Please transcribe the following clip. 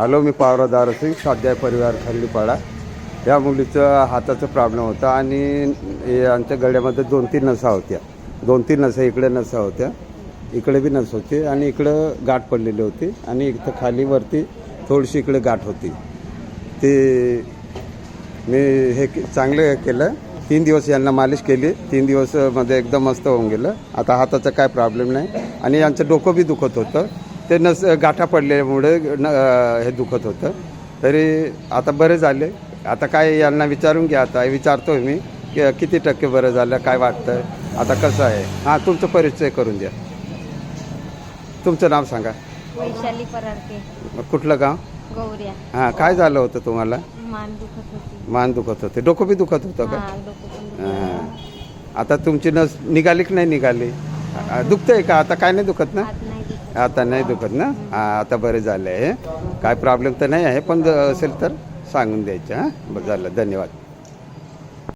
Hello, मी पावरा दारसिंग, स्वाध्याय परिवार खल्लीपाडा. या मुलीचं हाताचा प्रॉब्लेम होता आणि आमच्या गळ्यामध्ये 2-3 नसा होत्या. 2-3 नसा इकडे नसा होत्या, इकडे बी नस होती आणि इकडं गाठ पडलेली होती आणि इथं खाली वरती थोडीशी इकडे गाठ होती. ते मी हे चांगलं केलं. 3 दिवस यांना मालिश केली. 3 दिवसमध्ये एकदम मस्त होऊन गेलं. आता हाताचा काय प्रॉब्लेम नाही आणि यांचं डोकं बी दुखत होतं. ते गाठा पडल्यामुळे हे दुखत होतं. तरी आता बरे झाले. आता काय यांना विचारून घ्या. आता विचारतोय मी की किती टक्के बरं झालं, काय वाटतं, आता कसं आहे. हां, तुमचं परिचय करून द्या. तुमचं नाव सांगा. वैशाली पराडके, कुठलं गाव? गौऱ्या. हां, काय झालं होतं तुम्हाला? मान दुखत होती. मान दुखत होते, डोकं बी दुखत होतं का? हा, डोकं पण दुखत. हां. आता तुमची नस निघाली की नाही निघाली? दुखतंय का? आता काय नाही दुखत ना? हात नाही दुखत. आता नाही दुखत ना? हां, आता बरे झाले आहे. काय प्रॉब्लेम तर नाही आहे, पण असेल तर सांगून द्यायचं. हां, बरं झालं, धन्यवाद.